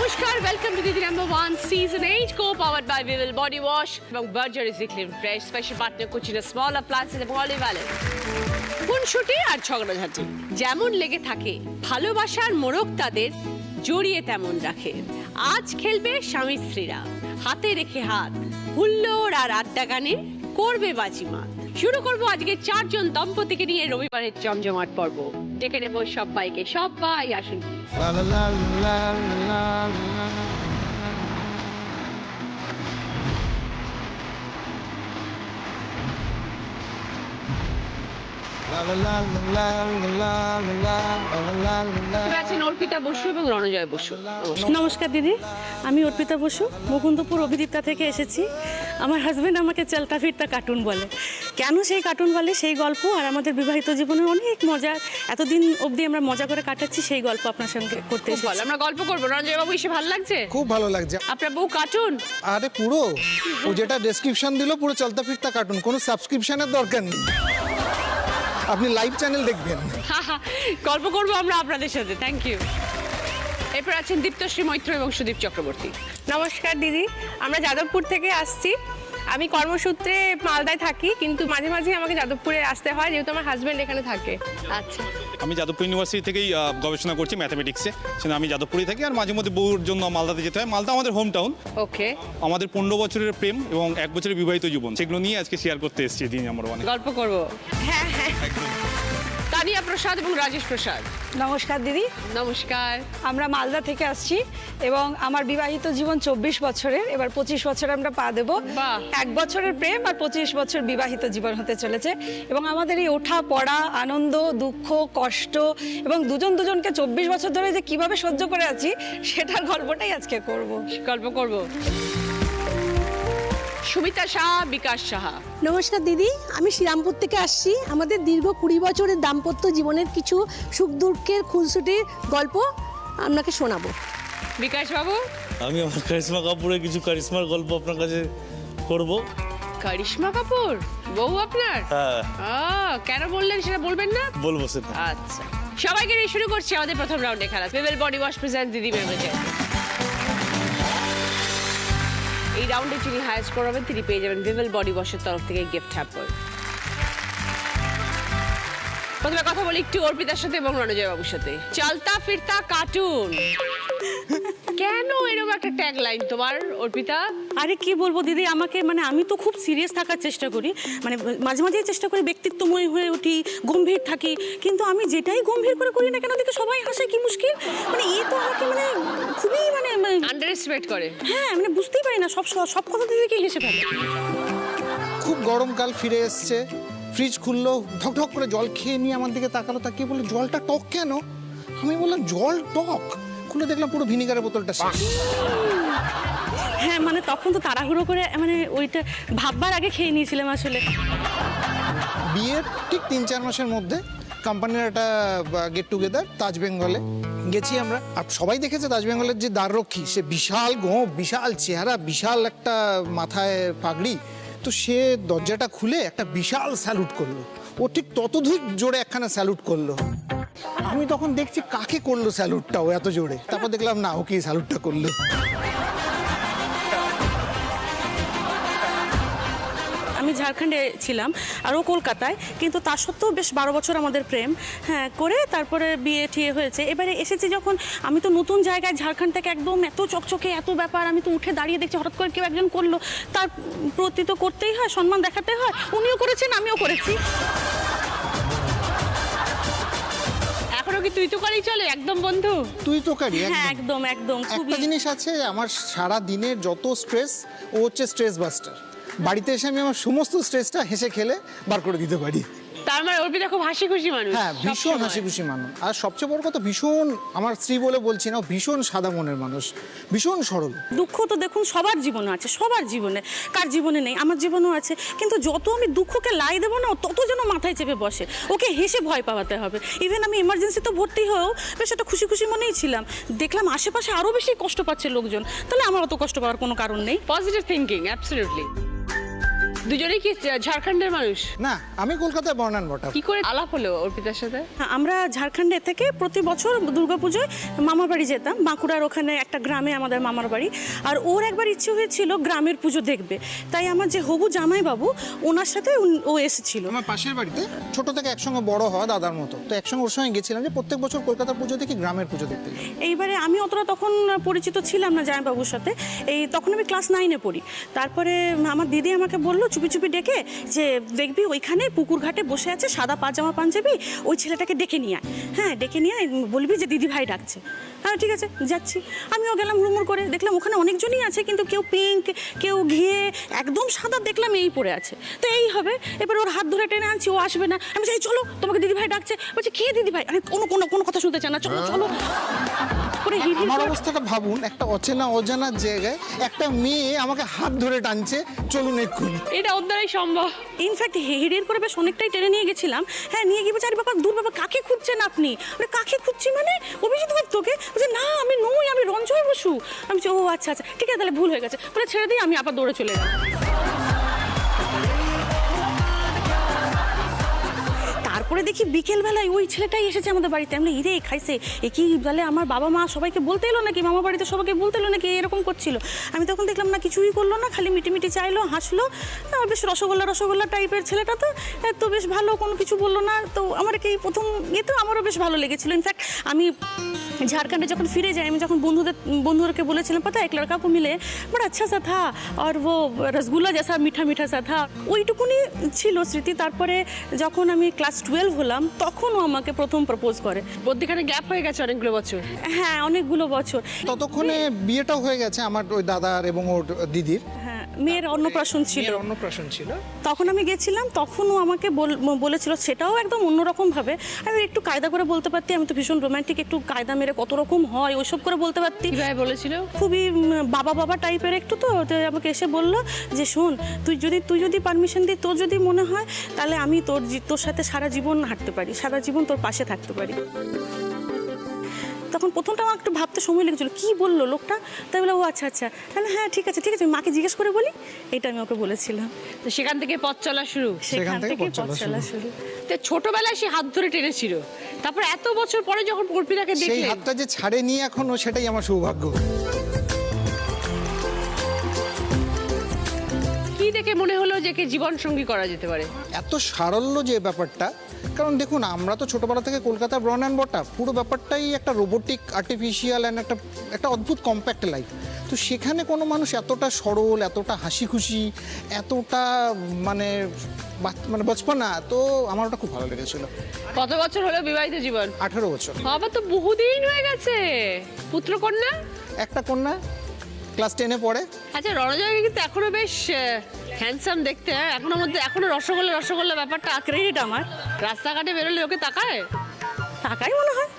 নমস্কার, welcome to দিদি number 1 season 8 co-powered by Vival Body Wash এবং Berger Easy Clean Fresh special partner Kutchina small appliances এবং olive oil. খুনসুটি আর ঝগড়াঝাটি যেমন লেগে থাকে, ভালোবাসার মোড়ক তাদের জড়িয়ে তেমন রাখে। আজ খেলবে স্বামী স্ত্রীরা, হাতে রেখে হাত, হুল্লোড় আর আড্ডা গানে করবে বাজিমাত। শুরু করবো আজকে 4 জন দম্পতিকে নিয়ে রবিবারের জমজমাট পর্ব। ডেকে নেবো সবাইকে, সবাই আসুন। অর্পিতা বসু এবং রণজয় বসু। নমস্কার দিদি, আমি অর্পিতা বসু, মুকুন্দপুর অভিদীপ্তা থেকে এসেছি। আমার হাজব্যান্ড আমাকে চলতা ফিরতা কার্টুন বলে। কেন সেই কার্টুন বলে সেই গল্প আর আমাদের বিবাহিত জীবনের অনেক মজা, এতদিন অবধি আমরা মজা করে কাটাচ্ছি, সেই গল্প আপনার সঙ্গে করতে এসেছি। আমরা গল্প করবো। রণজয় বাবু এসে ভালো লাগছে? খুব ভালো লাগছে। আপনার বউ কার্টুন? আরে পুরো ও যেটা ডেসক্রিপশন দিল পুরো চলতা ফিরতা কার্টুন, কোনো সাবস্ক্রিপশনের দরকার নেই, আপনি লাইভ চ্যানেল দেখবেন। গল্প করবো আমরা আপনাদের সাথে। Thank you. এরপর আছেন দীপ্তশ্রী মৈত্র এবং সুদীপ চক্রবর্তী। নমস্কার দিদি, আমরা যাদবপুর থেকে আসছি। আমি কর্মসূত্রে মালদায় থাকি, কিন্তু মাঝে মাঝে আমাকে যাদবপুরে আসতে হয় যেহেতু আমার হাজব্যান্ড এখানে থাকে। আচ্ছা, আমি যাদবপুর ইউনিভার্সিটি থেকেই গবেষণা করছি ম্যাথামেটিক্সে, সেটা আমি যাদবপুরেই থাকি। আর মাঝে মধ্যে বউর জন্য মালদাতে যেতে হয়। মালদা আমাদের হোম টাউন। ওকে। আমাদের 15 বছরের প্রেম এবং 1 বছরের বিবাহিত জীবন, সেগুলো নিয়ে আজকে শেয়ার করতে এসেছি দিন আমরা অনেক গল্প করবো। হ্যাঁ হ্যাঁ। তানিয়া প্রসাদ এবং রাজেশ প্রসাদ। নমস্কার দিদি, নমস্কার। আমরা মালদা থেকে আসছি এবং আমার বিবাহিত জীবন 24 বছরের, এবার 25 বছরে আমরা পা দেবো। বাহ। 1 বছরের প্রেম আর 25 বছর বিবাহিত জীবন হতে চলেছে এবং আমাদের এই ওঠা পড়া, আনন্দ, দুঃখ, কষ্ট এবং দুজনকে 24 বছর ধরে যে কিভাবে সহ্য করে আছি সেটার গল্পটাই আজকে করব। গল্প করবো। সুমিতা সাহা, বিকাশ সাহা। নমস্কার দিদি, আমি শ্রীরামপুর থেকে আসছি। আমাদের দীর্ঘ 20 বছরের দাম্পত্য জীবনের কিছু সুখ দুঃখের খুনসুটির গল্প আপনাকে শোনাবো। বিকাশ বাবু? আমি আমার কারিশমা কাপুরের কিছু কারিশমার গল্প আপনার কাছে করব। কারিশমা কাপুর বউ আপনার? হ্যাঁ। কেন বললেন সেটা বলবেন না? বলবো সেটা। আচ্ছা, সবাইকে নিয়ে শুরু করছি আমাদের প্রথম রাউন্ডে খেলা। ভিভেল বডি ওয়াশ প্রেজেন্ট দিদি মেমোজে। এই রাউন্ডে যিনি হাই স্কোর হবেন তিনি পেয়ে যাবেন ভিভেল বডি ওয়াশের তরফ থেকে গিফট হ্যাম্পার। প্রথমে কথা বলি একটু অর্পিতার সাথে এবং রণজয় বাবুর সাথে। চলতা ফিরতা কার্টুন, কেন এরকম একটা ট্যাগ লাইন তোমার অর্পিতা? আরে কি বলবো দিদি, আমাকে আমি তো খুব সিরিয়াস থাকার চেষ্টা করি, মাঝে মাঝে চেষ্টা করি ব্যক্তিত্বময় হয়ে উঠি, গম্ভীর থাকি, কিন্তু আমি যেটাই গম্ভীর করে করি না কেন দেখে সবাই হাসে, কি মুশকিল। এ তো আমাকে খুবই আন্ডার এস্টিমেট করে। হ্যাঁ, বুঝতেই পারি না, সব কথা দিদিকে হেসে ফেলে। খুব গরমকাল ফিরে এসছে, ফ্রিজ খুললো, ঢক করে জল খেয়ে নিয়ে আমার দিকে তাকালো, তাকিয়ে বললো জলটা টক কেন? আমি বললাম জল টক, খুলে দেখলাম পুরো ভিনিগারের বোতলটা শেষ। হ্যাঁ, তখন তো তাড়াহুড়ো করে ওইটা ভাববার আগে খেয়ে নিয়েছিলাম আসলে। বিয়ের ঠিক 3-4 মাসের মধ্যে কোম্পানির একটা গেট টুগেদার তাজ বেঙ্গলে গেছি আমরা। আর সবাই দেখেছে তাজ বেঙ্গলের যে দ্বাররক্ষী, সে বিশাল গোঁফ, বিশাল চেহারা, বিশাল একটা মাথায় পাগড়ি। তো সে দরজাটা খুলে একটা বিশাল স্যালুট করলো। ও ঠিক ততোধিক জোরে একখানা স্যালুট করলো। আমি তখন দেখছি কাকে করলো স্যালুটটা ও এত জোরে। তারপর দেখলাম না, ওকে স্যালুটটা করলো। আমি ঝাড়খণ্ডে ছিলাম আর ও কলকাতায়, কিন্তু তা সত্ত্বেও বেশ 12 বছর আমাদের প্রেম। হ্যাঁ, করে তারপরে বিয়ে ঠিয়ে হয়েছে। এবারে এসেছি যখন, আমি তো নতুন জায়গায়, ঝাড়খণ্ড থেকে একদম এত চকচকে এত ব্যাপার, আমি তো উঠে দাঁড়িয়ে দেখছি হঠাৎ করে কেউ একজন করলো, তার প্রতি তো করতেই হয়, সম্মান দেখাতে হয়। উনিও করেছেন, আমিও করেছি। এখনো কি তুই তো করেই চলে, একদম বন্ধু? তুই তো কারি। হ্যাঁ, একদম। একটা জিনিস আছে, আমার সারা দিনের যত স্ট্রেস, ও হচ্ছে স্ট্রেস বাস্টার। বাড়িতে এসে আমি আমার সমস্ত স্ট্রেসটা হেসে খেলে বার করে দিতে পারি। তার মানে অর্পিতা খুব হাসি খুশি মানুষ। হ্যাঁ, ভীষণ হাসি খুশি মানুষ। আর সবচেয়ে বড় কথা, ভীষণ, আমার স্ত্রী বলে বলছি না, ভীষণ সাদা মনের মানুষ, ভীষণ সরল। দুঃখ তো দেখুন সবার জীবনে আছে, সবার জীবনে, কার জীবনে নেই? আমার জীবনেও আছে। কিন্তু যত আমি দুঃখকে লাই দেবো না, তত যেন মাথায় চেপে বসে। ওকে হেসে ভয় পাওয়াতে হবে। ইভেন আমি এমার্জেন্সিতে ভর্তি হয়েও বেশ একটা খুশি খুশি মনেই ছিলাম। দেখলাম আশেপাশে আরও বেশি কষ্ট পাচ্ছে লোকজন, তাহলে আমার অত কষ্ট পাওয়ার কোনো কারণ নেই। Positive thinking, absolutely. দুজনেই কি ঝাড়খণ্ডের মানুষ? না, আমি কলকাতায় বর্ন অ্যান্ড বটা। কি করে আলাপ হলো অর্পিতার সাথে? হ্যাঁ, আমরা ঝাড়খণ্ডে থেকে প্রতি বছর দুর্গাপুজোয় মামার বাড়ি যেতাম। বাঁকুড়ার ওখানে একটা গ্রামে আমাদের মামার বাড়ি। আর ওর একবার ইচ্ছে হয়েছিল গ্রামের পুজো দেখবে, তাই আমার যে হবু জামাইবাবু ওনার সাথে ও এসেছিল। আমার পাশের বাড়িতে ছোট থেকে একসঙ্গে বড় হওয়া দাদার মতো, তো একসঙ্গে ওর সঙ্গে গেছিলাম যে প্রত্যেক বছর কলকাতার পুজো দেখি, গ্রামের পুজো দেখতে যাই। এইবারে আমি অতটা তখন পরিচিত ছিলাম না জামাইবাবুর সাথে। তখন আমি ক্লাস 9-এ পড়ি। তারপরে আমার দিদি আমাকে বললো চুপি চুপি ডেকে যে দেখবি ওইখানে পুকুর ঘাটে বসে আছে সাদা পাজামা পাঞ্জাবি, ওই ছেলেটাকে ডেকে নিয়ে আয়। হ্যাঁ, ডেকে নিয়ে আয়, বলবি যে দিদি ভাই ডাকছে। হ্যাঁ ঠিক আছে, যাচ্ছি। আমিও গেলাম হুড়মুড় করে, দেখলাম ওখানে অনেকজনই আছে, কিন্তু কেউ পিঙ্ক, কেউ ঘিয়ে, একদম সাদা দেখলাম এই পড়ে আছে। তো এই হবে, এবার ওর হাত ধরে টেনে আনছি, ও আসবে না। আমি চাই চলো, তোমাকে দিদি ভাই ডাকছে। বলছে কে দিদি ভাই? আরে কোনো কথা শুনতে চায় না, চলো চলো করে হিড় হিড় আমার করে- অবস্থাটা ভাবুন, একটা অচেনা অজানার জায়গায় একটা মেয়ে আমাকে হাত ধরে টানছে, চলুন এক্ষুনি। এটা ওর দ্বারাই সম্ভব। ইনফ্যাক্ট হিড়ির করে বেশ অনেকটাই টেনে নিয়ে গেছিলাম। হ্যাঁ, নিয়ে গিয়ে বলছে আরে বাবা দূর বাবা, কাকে খুঁজছেন আপনি? আরে কাকে খুঁজছি মানে? অভিজিৎ দত্তকে? বলছে না আমি নই, আমি রঞ্জয় বসু। আমি বলছি ও আচ্ছা আচ্ছা ঠিক আছে, তাহলে ভুল হয়ে গেছে। বলে ছেড়ে দিই, আমি আবার দৌড়ে চলে গেলাম। তারপরে দেখি বিকেলবেলায় ওই ছেলেটাই এসেছে আমাদের বাড়িতে। আমি ইরে খাইছে এ কি বলে, আমার বাবা মা সবাইকে বলতে এলো নাকি, মামা বাড়িতে সবাইকে বলতে এলো নাকি, এরকম করছিল। আমি তখন দেখলাম না, কিছুই করলো না, খালি মিটি চাইলো, হাসলো। বেশ রসগোল্লা টাইপের ছেলেটা, তো বেশ ভালো, কোনো কিছু বললো না। তো আমার কি প্রথম তো আমারও বেশ ভালো লেগেছিল। ইনফ্যাক্ট আমি ঝাড়খণ্ডে যখন ফিরে যাই, আমি যখন বন্ধুদেরকে বলেছিলাম पता है एक लड़का को मिले बड़ा अच्छा सा था और वो रसगुल्ला जैसा मीठा सा था, ওইটুকুনি ছিল স্মৃতি। তারপরে যখন আমি ক্লাস 12 হলাম তখন ও আমাকে প্রথম প্রপোজ করে। মধ্যখানে গ্যাপ হয়ে গেছে অনেকগুলো বছর। হ্যাঁ, অনেকগুলো বছর। ততক্ষণে বিয়েটাও হয়ে গেছে আমার ওই দাদার এবং ওর দিদির। হ্যাঁ, মেয়ের অন্নপ্রাশন ছিল। মেয়ের অন্নপ্রাশন ছিল। তখন আমি গেছিলাম, তখন ও আমাকে বলেছিল, সেটাও একদম অন্যরকম ভাবে। আমি একটু কায়দা করে বলতে পারতি, আমি তো ভীষণ রোমান্টিক, একটু কায়দা মেরে কত রকম হয় ওইসব করে বলতে পারতি। কিভাবে বলেছিল? খুবই বাবা টাইপের একটু। তো আমাকে এসে বললো যে শোন, তুই যদি পারমিশন দিই, তোর যদি মনে হয়, তাহলে আমি তোর সাথে সারা জীবন হাঁটতে পারি, সারা জীবন তোর পাশে থাকতে পারি। তখন প্রথমটা আমার একটু ভাবতে সময় লেগেছিল, কি বললো লোকটা। তাই বলে ও আচ্ছা, তাহলে হ্যাঁ ঠিক আছে মাকে জিজ্ঞেস করে বলি, এটা আমি ওকে বলেছিলাম। তো সেখান থেকে পথ চলা শুরু। সেখান থেকে পথ চলা শুরু। তো ছোটবেলায় সে হাত ধরে টেনেছিল, তারপর এত বছর পরে যখন অর্পিতাকে সেই দেখলেন, হাতটা যে ছাড়েনি এখনো, সেটাই আমার সৌভাগ্য। কি দেখে মনে হলো যে একে জীবন সঙ্গী করা যেতে পারে? এত সারল্য যে ব্যাপারটা, কারণ দেখুন আমরা তো ছোটবেলা থেকে কলকাতার ব্রন অ্যান্ড বটা, পুরো ব্যাপারটাই একটা রোবোটিক, আর্টিফিশিয়াল অ্যান্ড একটা অদ্ভুত কম্প্যাক্ট লাইফ। তো সেখানে কোনো মানুষ এতটা সরল, এতটা হাসি খুশি, এতটা মানে বচপনা, তো আমার ওটা খুব ভালো লেগেছিল। কত বছর হলো বিবাহিত জীবন? 18 বছর। বাবা, তো বহুদিন হয়ে গেছে। পুত্র কন্যা? একটা কন্যা, ক্লাস 10-এ পড়ে। আচ্ছা, রণজয়কে কিন্তু এখনো বেশ হ্যান্ডসাম দেখতে। এখনো রসগোল্লা ব্যাপারটা ক্রেডিট আমার। রাস্তাঘাটে বেরোলে লোকে তাকায়। তাকাই মনে হয়,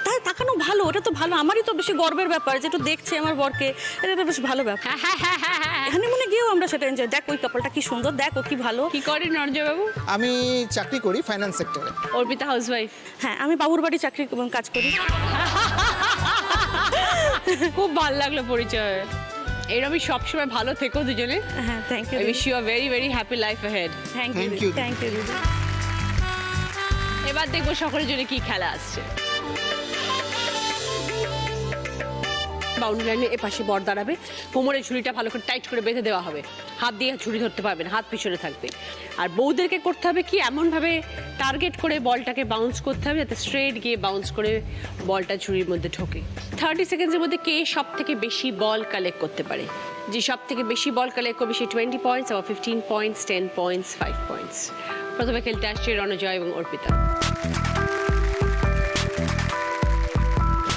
তাই তাকানো ভালো, ওটা তো ভালো। আমারই তো বেশি গর্বের ব্যাপার যে একটু দেখছে আমার বরকে, এটা তো বেশ ভালো ব্যাপার। এখানে মনে গিয়েও আমরা সেটা এনজয়, দেখ ওই কাপড়টা কি সুন্দর, দেখ ও কি ভালো। কি করেন রণজয় বাবু? আমি চাকরি করি ফাইন্যান্স সেক্টরে। অর্পিতা হাউসওয়াইফ। হ্যাঁ, আমি বাবুর বাড়ি চাকরি এবং কাজ করি। খুব ভালো লাগলো পরিচয়। এরকমই সবসময় ভালো থেকো দুজনে। হ্যাঁ, thank you. I wish you a very very happy life ahead. Thank Thank you you. Thank you দিদি। এবার দেখবো সকলের জন্য কি খেলা আসছে। বাউন্ডারি লাইনের এপাশে বর দাঁড়াবে, কোমরের ঝুড়িটা ভালো করে টাইট করে বেঁধে দেওয়া হবে, হাত দিয়ে ঝুড়ি ধরতে পারবেন, হাত পিছনে থাকবে। আর বউদেরকে করতে হবে কি, এমনভাবে টার্গেট করে বলটাকে বাউন্স করতে হবে যাতে স্ট্রেট গিয়ে বাউন্স করে বলটা ঝুড়ির মধ্যে ঢোকে। 30 সেকেন্ডসের মধ্যে কে সব থেকে বেশি বল কালেক্ট করতে পারে, যে সব থেকে বেশি বল কালেক্ট করবে সে 20 পয়েন্টস, আবার 15 পয়েন্টস, 10 পয়েন্টস, 5 পয়েন্টস। প্রথমে খেলতে আসছে রণজয় এবং Arpita.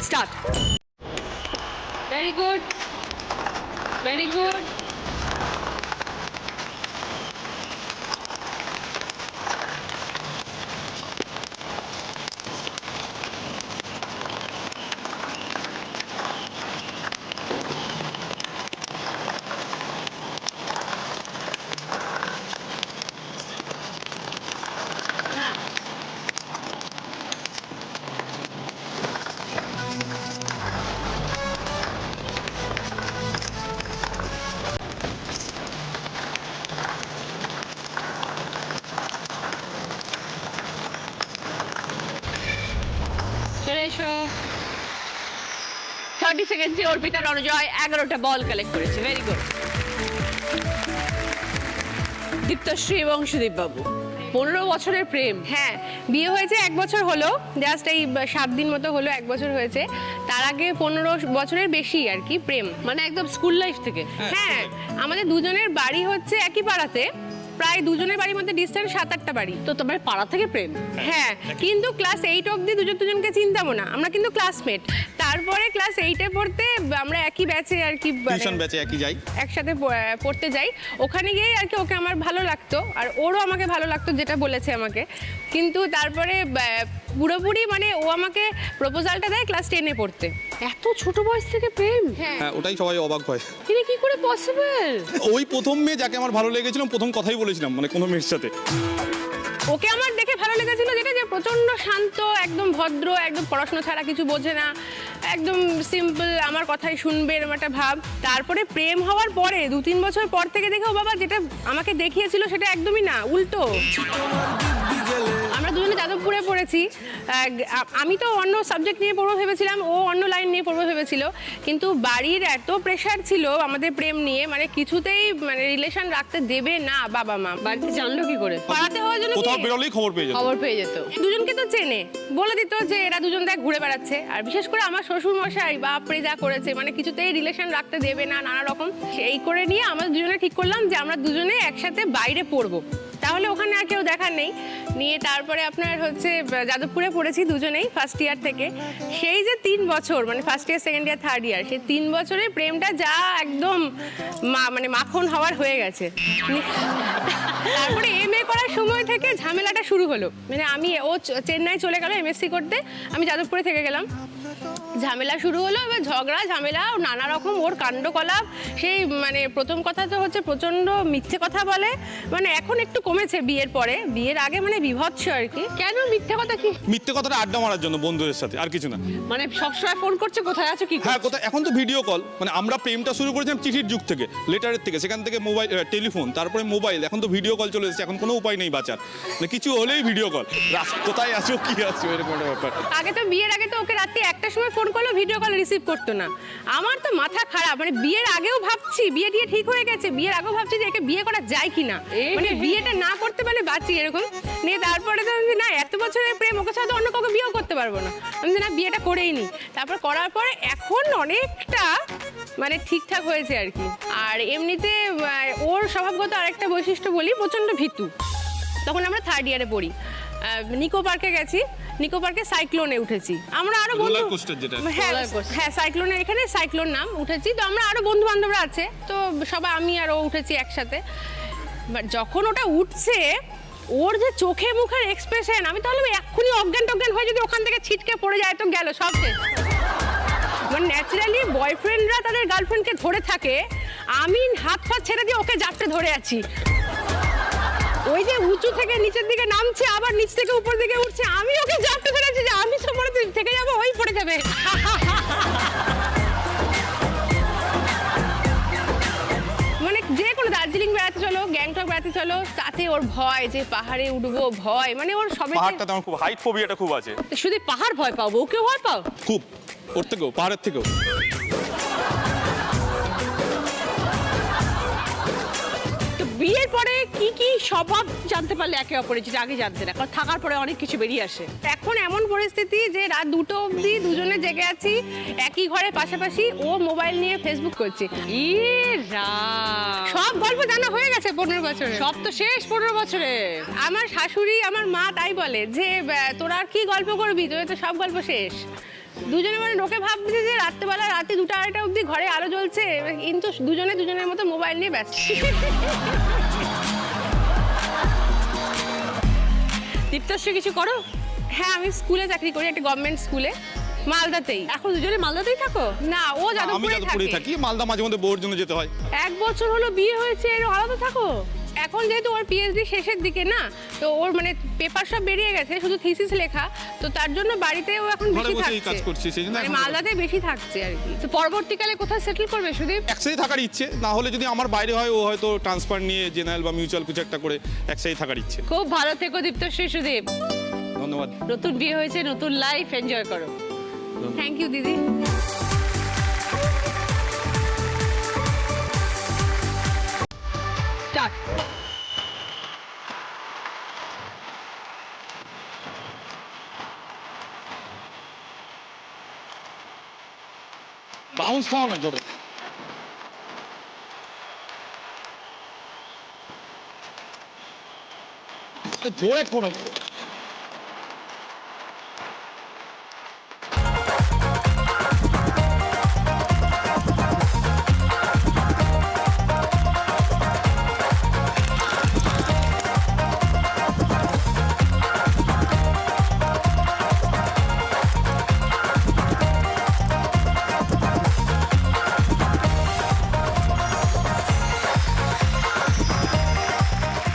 Start. Very good. Very good. চলে এসো। 30 সেকেন্ডে অর্পিতা রণজয় 11টা বল কালেক্ট করেছে, ভেরি গুড। দীপ্তশ্রী এবং সুদীপ বাবু, 15 বছরের প্রেম। হ্যাঁ, বিয়ে হয়েছে 1 বছর হলো, জাস্ট এই 7 দিন মতো হলো 1 বছর হয়েছে। তার আগে 15 বছরের বেশি আর কি প্রেম, মানে একদম স্কুল লাইফ থেকে। হ্যাঁ আমাদের দুজনের বাড়ি হচ্ছে একই পাড়াতে, প্রায় দুজনের বাড়ির মধ্যে ডিস্টেন্স 7-8টা বাড়ি। তো তোমার পাড়া থেকে প্রেম? হ্যাঁ, কিন্তু ক্লাস 8 অবধি দুজনকে চিনতামও না, আমরা কিন্তু ক্লাসমেট। তারপরে ক্লাস 8-এ পড়তে আমরা একই ব্যাচে আর কি, টিউশন ব্যাচে একই যাই, একসাথে পড়তে যাই। ওখানে গিয়ে আর কি ওকে আমার ভালো লাগতো, আর ওরও আমাকে ভালো লাগতো, যেটা বলেছে আমাকে। কিন্তু তারপরে পুরোপুরি মানে ও আমাকে প্রপোজালটা দেয় ক্লাস 10-এ পড়তে। এত ছোট বয়স থেকে প্রেম? হ্যাঁ, হ্যাঁ ওটাই সবাই অবাক হয়। এটা কি করে পসিবল? ওই প্রথম মেয়ে যাকে আমার ভালো লেগেছিল, প্রথম কথাই বলেছিলাম মানে কোনো মেয়ের সাথে। ওকে আমার দেখে ভালো লেগেছিল যেটা, যে প্রচন্ড শান্ত, একদম ভদ্র, একদম পড়াশোনা ছাড়া কিছু বোঝে না, একদম সিম্পল, আমার কথাই শুনবে এরকম একটা ভাব। তারপরে প্রেম হওয়ার পরে 2-3 বছর পর থেকে দেখে ও বাবা যেটা আমাকে দেখিয়েছিল সেটা একদমই না, উল্টো। আমরা দুজনে যাদবপুরে পড়েছি, আমি তো অন্য সাবজেক্ট নিয়ে পড়বো ভেবেছিলাম, ও অন্য লাইন নিয়ে পড়বো ভেবেছিল, কিন্তু বাড়ির এত প্রেশার ছিল আমাদের প্রেম নিয়ে, মানে কিছুতেই মানে রিলেশন রাখতে দেবে না বাবা মা। বাড়িতে জানলো কি করে? পাড়াতে হওয়ার জন্য কোথাও বেরোলেই খবর পেয়ে যেত। খবর পেয়ে যেত। দুজনকে তো চেনে, বলে দিত যে এরা দুজন দেখ ঘুরে বেড়াচ্ছে। আর বিশেষ করে আমার শ্বশুর মশাই বাপরে যা করেছে, মানে কিছুতেই রিলেশন রাখতে দেবে না, নানা রকম। এই করে নিয়ে আমরা দুজনে ঠিক করলাম যে আমরা দুজনে একসাথে বাইরে পড়বো, তাহলে ওখানে আর কেউ দেখার নেই। নিয়ে তারপরে আপনার হচ্ছে যাদবপুরে পড়েছি দুজনেই ফার্স্ট ইয়ার থেকে। সেই যে 3 বছর মানে first year, second year, third year, সেই 3 বছরের প্রেমটা যা একদম মানে মাখন হওয়ার হয়ে গেছে। তারপরে MA করার সময় থেকে ঝামেলাটা শুরু হলো, মানে ও চেন্নাই চলে গেল MSc করতে, আমি যাদবপুরে থেকে গেলাম। ঝামেলা শুরু হলো, এবার ঝগড়া ঝামেলা নানা রকম, ওর কাণ্ডকলাপ। সেই মানে প্রথম কথা তো হচ্ছে প্রচন্ড মিথ্যে কথা বলে, মানে এখন একটু কমেছে বিয়ের পরে, বিয়ের আগে মানে বিভৎস আর কি। কেন মিথ্যে কথা? কি মিথ্যে কথাটা আড্ডা মারার জন্য বন্ধুদের সাথে, আর কিছু না। মানে সবসময় ফোন করছে কোথায় আছো কি? হ্যাঁ কোথায়, এখন তো ভিডিও কল। মানে আমরা প্রেমটা শুরু করেছিলাম চিঠির যুগ থেকে, লেটারের থেকে, সেখান থেকে মোবাইল, টেলিফোন, তারপরে মোবাইল, এখন তো ভিডিও কল চলে এসেছে। এখন কোনো উপায় নেই বাঁচার, মানে কিছু হলেই ভিডিও কল, কোথায় আছো কি আছো এরকম একটা ব্যাপার। আগে তো বিয়ের আগে তো ওকে রাত্রি 1টার সময় ফোন করলো, ভিডিও কল রিসিভ করতো না। আমার তো মাথা খারাপ, মানে বিয়ের আগেও ভাবছি, বিয়ে টিয়ে ঠিক হয়ে গেছে, বিয়ের আগেও ভাবছি যে একে বিয়ে করা যায় কিনা, মানে বিয়েটা না করতে পারলে বাঁচি এরকম। নিয়ে তারপরে তো না, এত বছরের প্রেম, ওকে ছাড়া অন্য কাউকে বিয়েও করতে পারবো না, আমি না বিয়েটা করেই নি। তারপর করার পরে এখন অনেকটা মানে ঠিকঠাক হয়েছে আর কি। আর এমনিতে ওর স্বভাবগত আরেকটা বৈশিষ্ট্য বলি, প্রচন্ড ভীতু। তখন আমরা থার্ড ইয়ারে পড়ি, নিকো পার্কে গেছি, নিকো পার্কে সাইক্লোনে উঠেছি আমরা আরো বন্ধু। হ্যাঁ সাইক্লোনে, এখানে সাইক্লোন নাম, উঠেছি। তো আমরা আরো বন্ধু বান্ধবরা আছে, তো সবাই আমি আর ও উঠেছি একসাথে। যখন ওটা উঠছে, ওর যে চোখে মুখের এক্সপ্রেশন, আমি তাহলে এক্ষুনি অজ্ঞান টজ্ঞান হয়ে যদি ওখান থেকে ছিটকে পড়ে যায় তো গেল সব শেষ। মানে ন্যাচারালি বয়ফ্রেন্ডরা তাদের গার্লফ্রেন্ডকে ধরে থাকে, আমি হাত ফাত ছেড়ে দিয়ে ওকে জাপটে ধরে আছি। ওই যে উঁচু থেকে নিচের দিকে নামছে, আবার নিচ থেকে উপর দিকে উঠছে, আমি ওকে জাপটে ধরেছি যে আমি তো পরে থেকে যাবো, ওই পড়ে যাবে। মানে যে কোনো দার্জিলিং বেড়াতে চলো, গ্যাংটক বেড়াতে চলো, তাতে ওর ভয় যে পাহাড়ে উঠবো, ভয়, মানে ওর সবে। পাহাড়টাতে আমার খুব হাইট ফোবিয়াটা খুব আছে। শুধু পাহাড় ভয় পাও, ওকেও ভয় পাও? খুব, ওর থেকেও, পাহাড়ের থেকেও। বিয়ের পরে কি কি স্বভাব জানতে পারলে একে অপরের, যেটা আগে জানতে না? কারণ থাকার পরে অনেক কিছু বেরিয়ে আসে। এখন এমন পরিস্থিতি যে রাত 2টো অবধি দুজনে জেগে আছি, একই ঘরে পাশাপাশি, ও মোবাইল নিয়ে ফেসবুক করছে। সব গল্প জানা হয়ে গেছে 15 বছরে, সব তো শেষ 15 বছরে। আমার শাশুড়ি আমার মা তাই বলে যে তোরা আর কি গল্প করবি, তোদের তো সব গল্প শেষ। দুজনে মানে লোকে ভাবছে যে রাত্রেবেলা রাতে 2টা-2:30 অবধি ঘরে আলো জ্বলছে, কিন্তু দুজনে দুজনের মতো মোবাইল নিয়ে ব্যস্ত। দীপ্তশ্রী কিছু করো? হ্যাঁ, আমি স্কুলে চাকরি করি, একটা গভর্নমেন্ট স্কুলে, মালদাতেই। এখন দুজনে মালদাতেই থাকো? না, ও আমি যাদবপুরে থাকি, মালদা মাঝে মধ্যে বউর জন্য যেতে হয়। 1 বছর হলো বিয়ে হয়েছে, এর আলাদা থাকো। এখন যেহেতু ওর PhD শেষের দিকে না, তো ওর মানে পেপার সব বেরিয়ে গেছে, শুধু থিসিস লেখা, তো তার জন্য বাড়িতেও এখন বেশি কাজ করছি, থাকছে, সেজন্য মানে মালদাতে বেশি থাকছে আর কি। তো পরবর্তীকালে কোথায় সেটেল করবে সুদীপ? একসাথে থাকার ইচ্ছে, না হলে যদি আমার বাইরে হয়, ও হয়তো ট্রান্সফার নিয়ে জেনারেল বা মিউচুয়াল কিছু একটা করে একসাথে থাকার ইচ্ছে। খুব ভালো থেকো দীপ্তশ্রী, সুদীপ। ধন্যবাদ। নতুন বিয়ে হয়েছে, নতুন লাইফ এনজয় করো। থ্যাংক ইউ দিদি। বাউন্স পাও না জোরে। জোরে করো।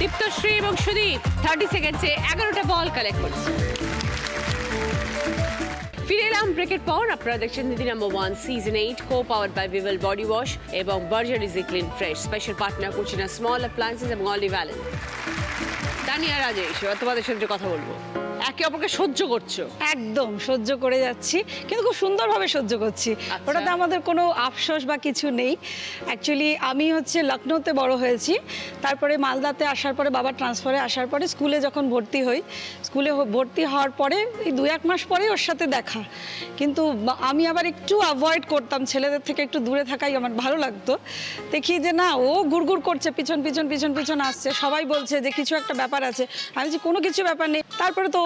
দীপ্তশ্রী এবং সুদীপ 30 সেকেন্ডসে 11টা বল কালেক্ট করছে। ফিরে এলাম ব্রেকের পর। আপনারা দেখছেন Didi number 1 season 8 co-powered by Vivel body wash এবং Berger easy clean fresh. Special partner Kutchina small appliances এবং অলি ভ্যালেন। তানিয়া রাজেশ, এবার তোমাদের সাথে কথা বলবো। একে অপরকে সহ্য করছো? একদম সহ্য করে যাচ্ছি, কিন্তু খুব সুন্দরভাবে সহ্য করছি। আচ্ছা। ওটাতে আমাদের কোনো আফসোস বা কিছু নেই। অ্যাকচুয়ালি আমি হচ্ছে লখনৌতে বড় হয়েছি, তারপরে মালদাতে আসার পরে বাবা ট্রান্সফারে আসার পরে স্কুলে যখন ভর্তি হই, স্কুলে ভর্তি হওয়ার পরে এই 2-1 মাস পরেই ওর সাথে দেখা। কিন্তু আমি আবার একটু অ্যাভয়েড করতাম, ছেলেদের থেকে একটু দূরে থাকাই আমার ভালো লাগতো। দেখি যে না, ও গুড়গুড় করছে, পিছন পিছন পিছন পিছন আসছে, সবাই বলছে যে কিছু একটা ব্যাপার আছে। আমি যে কোনো কিছু ব্যাপার নেই। তারপরে তো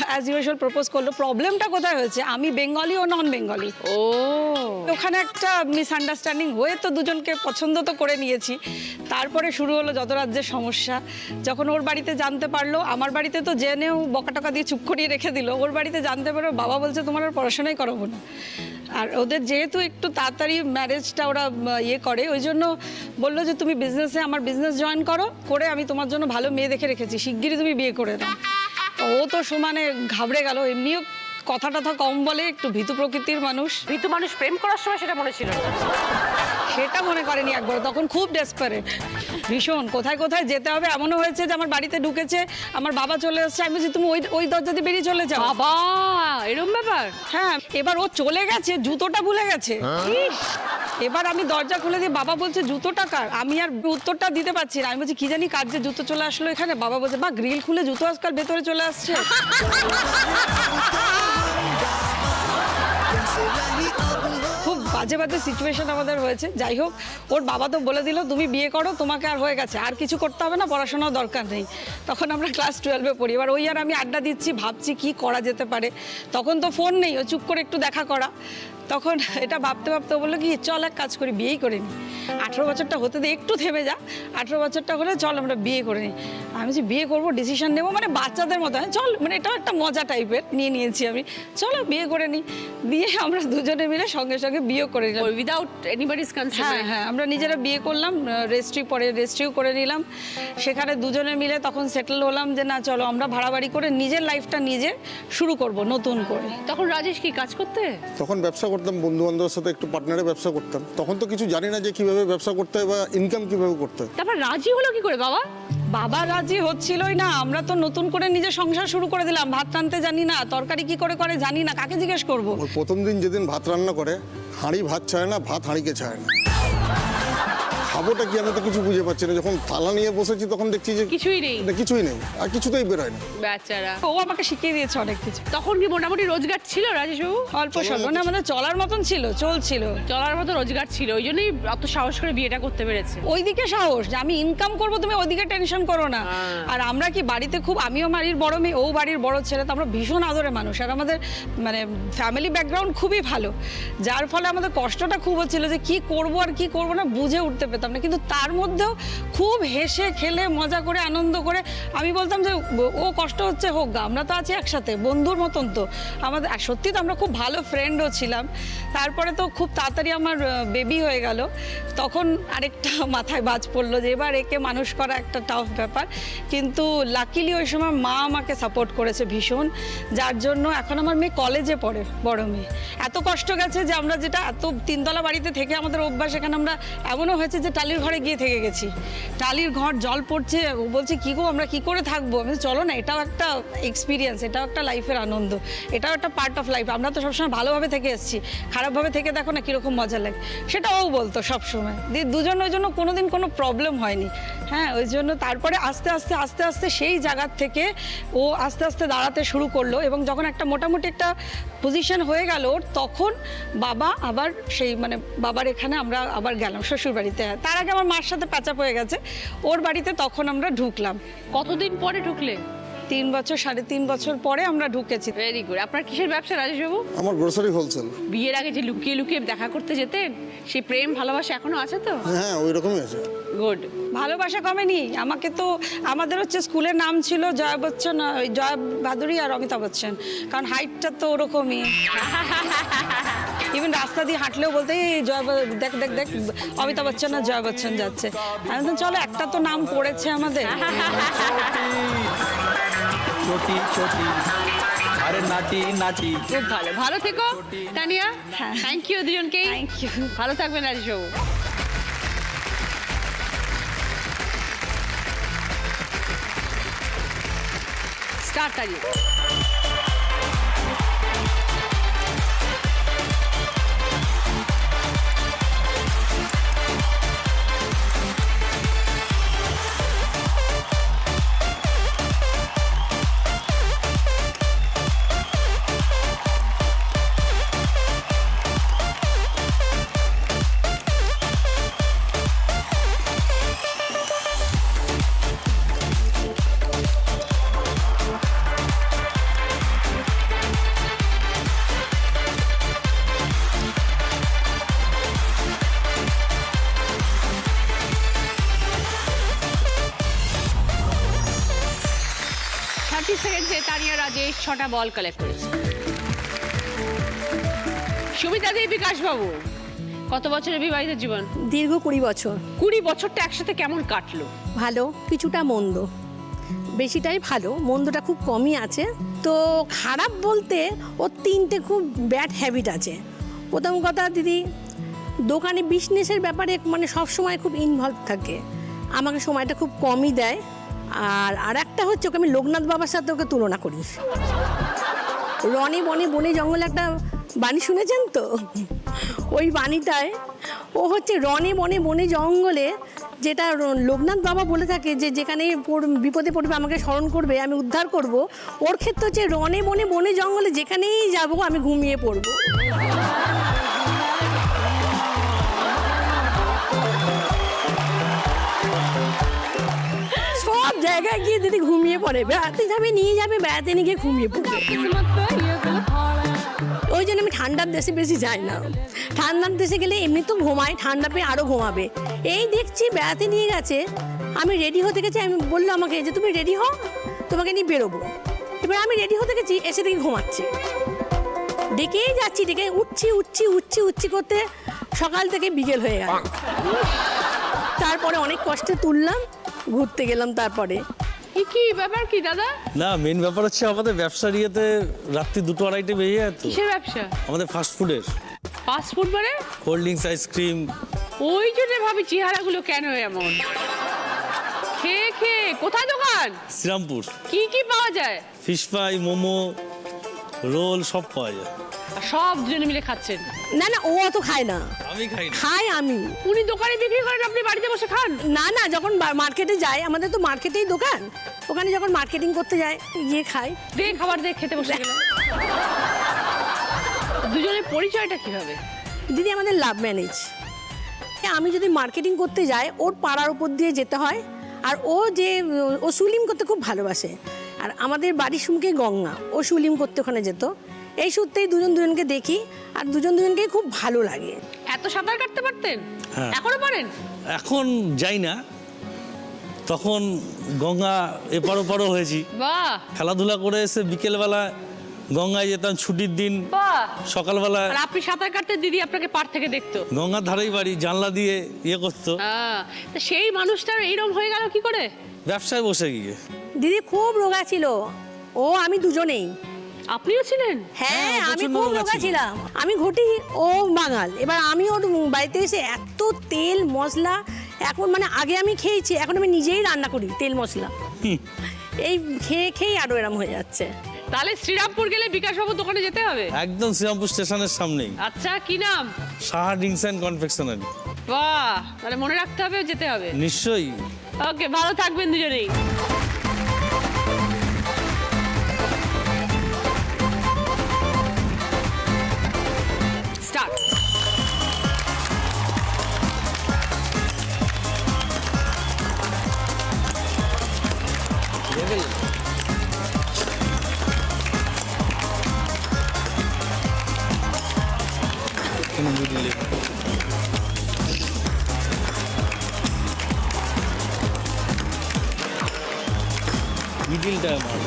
অ্যাজ ইউজুয়াল প্রপোজ করলো। প্রবলেমটা কোথায় হয়েছে, আমি বেঙ্গলি ও নন বেঙ্গলি। ও ওখানে একটা মিসআন্ডারস্ট্যান্ডিং হয়ে তো দুজনকে পছন্দ তো করে নিয়েছি। তারপরে শুরু হলো যত রাজ্যের সমস্যা। যখন ওর বাড়িতে জানতে পারলো, আমার বাড়িতে তো জেনেও বকা টকা দিয়ে চুপ করিয়ে রেখে দিল, ওর বাড়িতে জানতে পারলো বাবা বলছে তোমার আর পড়াশোনাই করাবো না। আর ওদের যেহেতু একটু তাড়াতাড়ি ম্যারেজটা ওরা ইয়ে করে, ওই জন্য বললো যে তুমি বিজনেসে আমার বিজনেস জয়েন করো, করে আমি তোমার জন্য ভালো মেয়ে দেখে রেখেছি, শিগগিরই তুমি বিয়ে করে দাও। ও তো সমানে ঘাবড়ে গেল। এমনিও কথা টথা কম বলে, একটু ভীতু প্রকৃতির মানুষ। ভীতু মানুষ প্রেম করার সময় সেটা মনে ছিল না? সেটা মনে করেনি একবার, তখন খুব ডেসপারেট ভীষণ। কোথায় কোথায় যেতে হবে, এমনও হয়েছে যে আমার বাড়িতে ঢুকেছে, আমার বাবা চলে এসেছে, আমি বলছি তুমি ওই দরজা দিয়ে বেরিয়ে চলে যাও। বাবা, এরকম ব্যাপার? হ্যাঁ, এবার ও চলে গেছে, জুতোটা ভুলে গেছে। এবার আমি দরজা খুলে দিয়ে বাবা বলছে জুতোটা কার, আমি আর উত্তরটা দিতে পারছি না। আমি বলছি কি জানি কার যে জুতো চলে আসলো এখানে। বাবা বলছে বা গ্রিল খুলে জুতো আজকাল ভেতরে চলে আসছে। খুব বাজে বাজে সিচুয়েশন আমাদের হয়েছে। যাই হোক, ওর বাবা তো বলে দিল তুমি বিয়ে করো, তোমাকে আর হয়ে গেছে, আর কিছু করতে হবে না, পড়াশোনার দরকার নেই। তখন আমরা ক্লাস 12-এ পড়ি। এবার ওই আর আমি আড্ডা দিচ্ছি, ভাবছি কি করা যেতে পারে। তখন তো ফোন নেই, ও চুপ করে একটু দেখা করা। তখন এটা ভাবতে ভাবতে বললো কি চল এক কাজ করি, বিয়েই করে নিই। 18 বছরটা হতে দে, একটু থেমে যা, 18 বছরটা হলে চল আমরা বিয়ে করে নিই। আমি যে বিয়ে করবো, ডিসিশন নেবো, মানে বাচ্চাদের মতো, চল, মানে এটাও একটা মজা টাইপের নিয়েছি আমি। চলো বিয়ে করে নিই। দিয়ে আমরা দুজনে মিলে সঙ্গে সঙ্গে বিয়ে করে নিলাম, উইদাউট এনিবডিজ কনসেন্ট? হ্যাঁ হ্যাঁ, আমরা নিজেরা বিয়ে করলাম, রেজিস্ট্রি পরে রেজিস্ট্রিও করে নিলাম। সেখানে দুজনে মিলে তখন সেটেল হলাম যে না চলো আমরা ভাড়া বাড়ি করে নিজের লাইফটা নিজে শুরু করব নতুন করে। তখন রাজেশ কি কাজ করতে? তখন ব্যবসা করতাম, বন্ধু বান্ধবের সাথে একটু পার্টনারে ব্যবসা করতাম। তখন তো কিছু জানি না যে কিভাবে ব্যবসা করতে হয় বা ইনকাম কিভাবে করতে হয়। তারপর রাজি হলো কি করে বাবা? বাবা রাজি হচ্ছিলই না। আমরা তো নতুন করে নিজের সংসার শুরু করে দিলাম, ভাত রাঁধতে জানি না, তরকারি কি করে করে জানি না, কাকে জিজ্ঞেস করবো। ওর প্রথম দিন যেদিন ভাত রান্না করে, হাঁড়ি ভাত ছাড়ে না, ভাত হাঁড়িকে ছাড়ে না। খাবোটা কি আমি তো কিছু বুঝে পাচ্ছি না। যখন থালা নিয়ে বসেছি তখন দেখছি যে কিছুই নেই। কিছুই নেই, আর কিছুতেই বেরোয় না। বেচারা। ও আমাকে শিখিয়ে দিয়েছে অনেক কিছু। তখন কি মোটামুটি রোজগার ছিল রাজেশ বাবু? অল্প স্বল্প না, আমাদের চলার মতন ছিল, চলছিল। চলার মতো রোজগার ছিল, ওই জন্যই অত সাহস করে বিয়েটা করতে পেরেছে। ওইদিকে সাহস যে আমি ইনকাম করবো, তুমি ওইদিকে টেনশন করো না। আর আমরা কি বাড়িতে খুব, আমিও বাড়ির বড় মেয়ে, ও বাড়ির বড় ছেলে, তো আমরা ভীষণ আদরের মানুষ। আর আমাদের মানে ফ্যামিলি ব্যাকগ্রাউন্ড খুবই ভালো, যার ফলে আমাদের কষ্টটা খুব হচ্ছিল যে কি করবো আর কি করবো না বুঝে উঠতে পেতাম না। কিন্তু তার মধ্যেও খুব হেসে খেলে মজা করে আনন্দ করে আমি বলতাম যে ও কষ্ট হচ্ছে হোক গা, আমরা তো আছি একসাথে, বন্ধুর মতন। তো আমাদের সত্যি তো আমরা খুব ভালো ফ্রেন্ডও ছিলাম। তারপরে তো খুব তাড়াতাড়ি আমার বেবি হয়ে গেল। তখন আরেকটা মাথায় বাজ পড়লো যে এবার একে মানুষ করা একটা টাফ ব্যাপার। কিন্তু লাকিলি ওই সময় মা আমাকে সাপোর্ট করেছে ভীষণ, যার জন্য এখন আমার মেয়ে কলেজে পড়ে, বড় মেয়ে। এত কষ্ট গেছে যে আমরা যেটা এত 3 তলা বাড়িতে থেকে আমাদের অভ্যাস, এখানে আমরা এমনও হয়েছে যে টালির ঘরে গিয়ে থেকে গেছি। টালির ঘর, জল পড়ছে, ও বলছে কি গো আমরা কি করে থাকবো, আমি বলছি, চলো না, এটাও একটা এক্সপিরিয়েন্স, এটাও একটা লাইফের আনন্দ, এটাও একটা পার্ট অফ লাইফ। আমরা তো সবসময় ভালোভাবে থেকে এসেছি, খারাপভাবে থেকে দেখো না কীরকম মজা লাগে, সেটা ও বলতো সবসময়। দিয়ে দুজন ওই জন্য কোনোদিন কোনো প্রবলেম হয়নি। হ্যাঁ, ওই জন্য তারপরে আস্তে আস্তে আস্তে আস্তে সেই জায়গার থেকে ও আস্তে আস্তে দাঁড়াতে শুরু করলো, এবং যখন একটা মোটামুটি একটা পজিশন হয়ে গেল ওর, তখন বাবা আবার সেই মানে বাবার এখানে আমরা আবার গেলাম শ্বশুর বাড়িতে। তার আগে আমার মার সাথে প্যাচাপ হয়ে গেছে, ওর বাড়িতে তখন আমরা ঢুকলাম। কতদিন পরে ঢুকলে? 3 বছর 3.5 বছর পরে আমরা ঢুকেছি। Very good. আপনার কিসের ব্যবসা রাজেশবাবু? আমার গ্রোসারি হোলসেল। বিয়ের আগে যে লুকিয়ে লুকিয়ে দেখা করতে যেতেন, সেই প্রেম ভালোবাসা এখনো আছে তো? হ্যাঁ, ওই রকমই আছে। গুড। ভালোবাসা কমেনি। আমাকে তো আমাদের হচ্ছে স্কুলের নাম ছিল জয়া বচ্চন, জয়া ভাদুরী আর অমিতাভ বচ্চন, কারণ হাইটটা তো ওরকমই। ইভেন রাস্তা দিয়ে হাঁটলেও বলতে জয়া, দেখ দেখ দেখ অমিতাভ বচ্চন আর জয়া বচ্চন যাচ্ছে। আমি তো চলো একটা তো নাম পড়েছে আমাদের। ছোটি ছোটি আরে নাটি নাটি। খুব ভালো, ভালো থেকো তানিয়া। থ্যাংক ইউ দুজনকেই। Thank you. ভালো থাকবেন রাজেশবাবু। স্টার্ট তানিয়া। সেকেন্ডে তানিয়া রাজেশ 6টা বল কালেক্ট করেছে। সুমিতা দেবী, বিকাশ বাবু, কত বছরের বিবাহিত জীবন? দীর্ঘ 20 বছর। 20 বছরটা একসাথে কেমন কাটলো? ভালো, কিছুটা মন্দ, বেশিটাই ভালো, মন্দটা খুব কমই আছে। তো খারাপ বলতে ওর 3টে খুব ব্যাড হ্যাবিট আছে। প্রথম কথা, দিদি দোকানে বিজনেসের ব্যাপারে মানে সব সময় খুব ইনভলভ থাকে, আমাকে সময়টা খুব কমই দেয়। আর একটা হচ্ছে, ওকে আমি লোকনাথ বাবার সাথে ওকে তুলনা করি। রনে বনে বনে জঙ্গলে একটা বাণী শুনেছেন তো? ওই বাণীটায় ও হচ্ছে রনে বনে বনে জঙ্গলে, যেটা লোকনাথ বাবা বলে থাকে যে যেখানে বিপদে পড়বে আমাকে স্মরণ করবে, আমি উদ্ধার করব। ওর ক্ষেত্রে হচ্ছে রনে বনে বনে জঙ্গলে যেখানেই যাব আমি ঘুমিয়ে পড়ব। সব জায়গায় গিয়ে দিদি ঘুমিয়ে পড়ে, বেড়াতে যাবে নিয়ে যাবে, বেড়াতে নিয়ে গিয়ে ঘুমিয়ে পড়বে। ওই জন্য আমি ঠান্ডার দেশে বেশি যাই না। ঠান্ডার দেশে গেলে এমনি তো ঘুমায়, ঠান্ডা পেয়ে আরও ঘুমাবে। এই দেখছি বেড়াতে নিয়ে গেছে, আমি রেডি হতে গেছি, আমি বললো আমাকে যে তুমি রেডি হও, তোমাকে নিয়ে বেরোবো। এবার আমি রেডি হতে গেছি, এসে দেখি ঘুমাচ্ছে। ডেকেই যাচ্ছি, ডেকে উঠছি উঠছি উঠছি উঠছি করতে সকাল থেকে বিকেল হয়ে গেল। তারপরে অনেক কষ্টে তুললাম, ঘুরতে গেলাম। তারপরে কি ব্যাপার কি দাদা? না, মেন ব্যাপার হচ্ছে আমাদের ব্যবসার ইয়েতে রাত্রি 2-2:30 বেজে যায় তো। কিসের ব্যবসা? আমাদের ফাস্ট ফুডের। ফাস্ট ফুড মানে? Cold drinks, ice cream. ওই জন্য ভাবি চেহারাগুলো কেন এমন। খেয়ে খেয়ে কোথায় দোকান? শ্রীরামপুর। কি কি পাওয়া যায়? ফিশ ফ্রাই, মোমো, রোল সব পাওয়া যায়। আর সব দুজনে মিলে খাচ্ছেন? না না, ও অত খায় না। আমি খাই না। খাই আমি। উনি দোকানে বিক্রি করেন, আপনি বাড়িতে বসে খান? না না, যখন মার্কেটে যায়, আমাদের তো মার্কেটেই দোকান, ওখানে যখন মার্কেটিং করতে যায় গিয়ে খাই। দে খাবার দিয়ে খেতে বসে গেল। দুজনের পরিচয়টা কিভাবে? দিদি আমাদের লাভ ম্যানেজ। আমি যদি মার্কেটিং করতে যাই, ওর পাড়ার উপর দিয়ে যেতে হয়। আর ও সুইমিং করতে খুব ভালোবাসে। আর আমাদের বাড়ির সঙ্গে গঙ্গা, ও সুইমিং করতে ওখানে যেত। এই সূত্রেই দুজনকে দেখি, আর দুজনকে খুব ভালো লাগে। এত সাঁতার কাটতে পারতেন? হ্যাঁ। এখনো পারেন? এখন যাই না, তখন গঙ্গা এপার ওপারও হয়েছি। বাহ। খেলাধুলা করে এসে বিকেলবেলা গঙ্গায় যেতাম ছুটির দিন। বাহ। সকালবেলা। আর আপনি সাঁতার কাটতে দিদি আপনাকে পার থেকে দেখতো? গঙ্গার ধারেই বাড়ি, জানলা দিয়ে ইয়ে করতো। তা সেই মানুষটার এইরকম হয়ে গেল কি করে? ব্যবসায় বসে গিয়ে। দিদি খুব রোগা ছিল ও, আমি দুজনেই। আপনিও ছিলেন? হ্যাঁ, আমি খুব রোগা ছিলাম। আমি ঘটি, ও বাঙাল। এবার আমি ওর বাড়িতে এসে এত তেল মশলা এখন মানে আগে আমি খেয়েছি, এখন আমি নিজেই রান্না করি তেল মশলা। এই খেয়ে খেয়েই আরও এরম হয়ে যাচ্ছে। তাহলে শ্রীরামপুর গেলে বিকাশবাবুর দোকানে যেতে হবে। একদম শ্রীরামপুর স্টেশনের সামনেই, আচ্ছা, কি নাম? Saha drinks and confectionery. বাহ, তাহলে মনে রাখতে হবে, যেতে হবে নিশ্চয়ই। ওকে, ভালো থাকবেন দুজনেই। স্টার্ট। মিডিলটা আমার।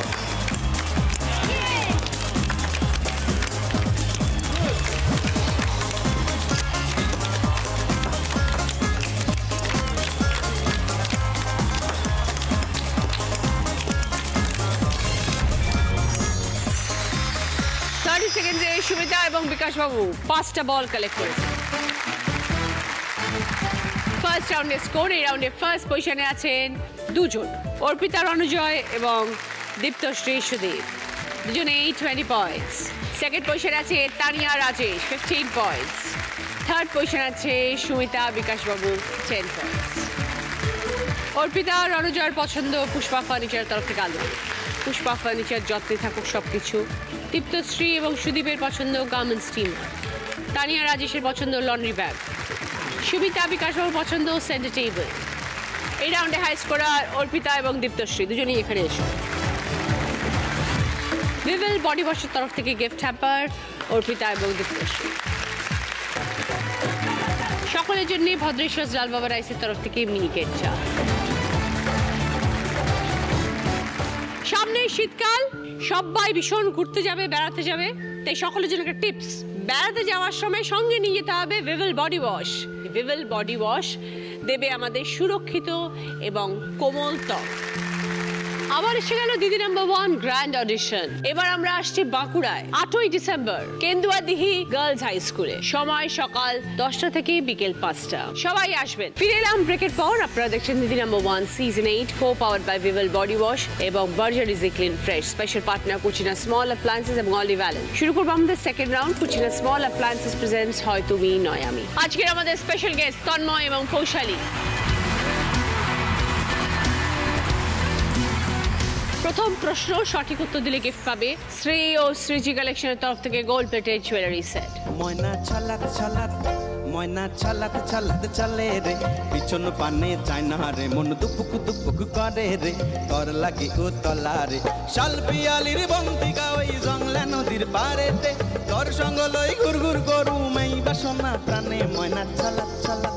সেকেন্ডে সুমিতা এবং বিকাশবাবু 5টা বল কালেক্ট করেছে। ফার্স্ট রাউন্ডে স্কোর, এই রাউন্ডে ফার্স্ট পজিশনে আছেন দুজন, অর্পিতা রণজয় এবং দীপ্তশ্রী সুদীপ, দুজনে 20 পয়েন্টস। সেকেন্ড পজিশনে আছে তানিয়া রাজেশ 15 পয়েন্টস। থার্ড পজিশনে আছে সুমিতা বিকাশবাবু 10 পয়েন্টস। অর্পিতা রণজয়ের পছন্দ পুষ্পা ফার্নিচারের তরফ থেকে আলু, পুষ্পা ফার্নিচার যত্নে থাকুক সব কিছু। দীপ্তশ্রী এবং সুদীপের পছন্দ গার্মেন্টস টিম। তানিয়া রাজেশের পছন্দ লন্ড্রি ব্যাগ। সুমিতা বিকাশবাবুর পছন্দ সেন্টার টেবিল। এই রাউন্ডে হাই স্কোরার অর্পিতা এবং দীপ্তশ্রী, দুজনেই এখানে এসো। ভিভেল বডি ওয়াশের তরফ থেকে গিফট হ্যাম্পার অর্পিতা এবং দীপ্তশ্রী। সকলের জন্য ভদ্রেশ্বর লাল বাবা রাইসের তরফ থেকে মিনিকেট চা। সামনে শীতকাল, সবাই ভীষণ ঘুরতে যাবে, বেড়াতে যাবে, তাই সকলের জন্য একটা টিপস, বেড়াতে যাওয়ার সময় সঙ্গে নিয়ে যেতে হবে Vivel body wash. Vivel body wash দেবে আমাদের সুরক্ষিত এবং কোমল ত্বক। আবার এসে গেল দিদি নাম্বার 1 গ্র্যান্ড অডিশন। এবার আমরা আসছি বাঁকুড়ায় 8ই ডিসেম্বর কেন্দুয়াদিহি গার্লস হাই স্কুলে। সময় সকাল 10টা থেকে বিকেল 5টা। সবাই আসবেন। ফিরে এলাম ব্রেকের পর। আপনারা দেখছেন Didi number 1 season 8 co-powered by Vivel body wash এবং Berger easy clean fresh. Special partner Kutchina small appliances এবং অলিভ অ্যালেন। শুরু করবো আমাদের second round. Cucina small appliances presents হয় তুমি নয় আমি। আজকের আমাদের স্পেশাল গেস্ট তন্ময় এবং কৌশালী। প্রথম প্রশ্ন, সঠিক উত্তর দিলে গিফট পাবে শ্রেয় ও শ্রীজি কালেকশনের তরফ থেকে গোল্ড প্লেটেড জুয়েলারি সেট। ময়না ছলাক ছলাক, ময়না ছলাক ছলাক চলে রে, পিছন পানে চায় না রে, মন দুপুক দুপুক করে রে, তোর লাগে ও তলা রে, শাল পিয়ালির বন্দিকা ওই জংলা নদীর পারেতে, তোর সঙ্গ লই ঘুর ঘুর করু মেই বাসনা প্রাণে। ময়না ছলাক ছলাক,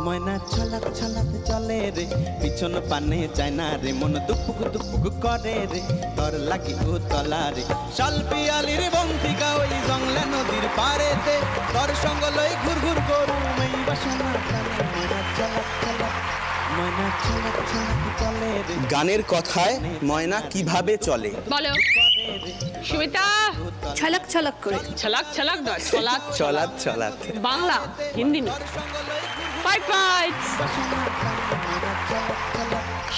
ময়না ছলাক ছলাক চলে রে, পিছন পানে চায় না রে, মন দুপুক দুপুক করে রে, তোর লাগি ও তলা রে, শাল পিয়ালির বন্দিকা ওই জংলা নদীর পারেতে, তোর সঙ্গ লই ঘুর ঘুর করু মেই বাসনা প্রাণে। ময়না ছলাক ছলাক, ময়না ছলাক ছলাক চলে রে। গানের কথায় ময়না কিভাবে চলে? বলো সুমিতা। ছলক ছলক করে। ছলাক ছলাক নয়, ছলাক চলাত চলাত। বাংলা, হিন্দি নয়। 5 পয়েন্টস।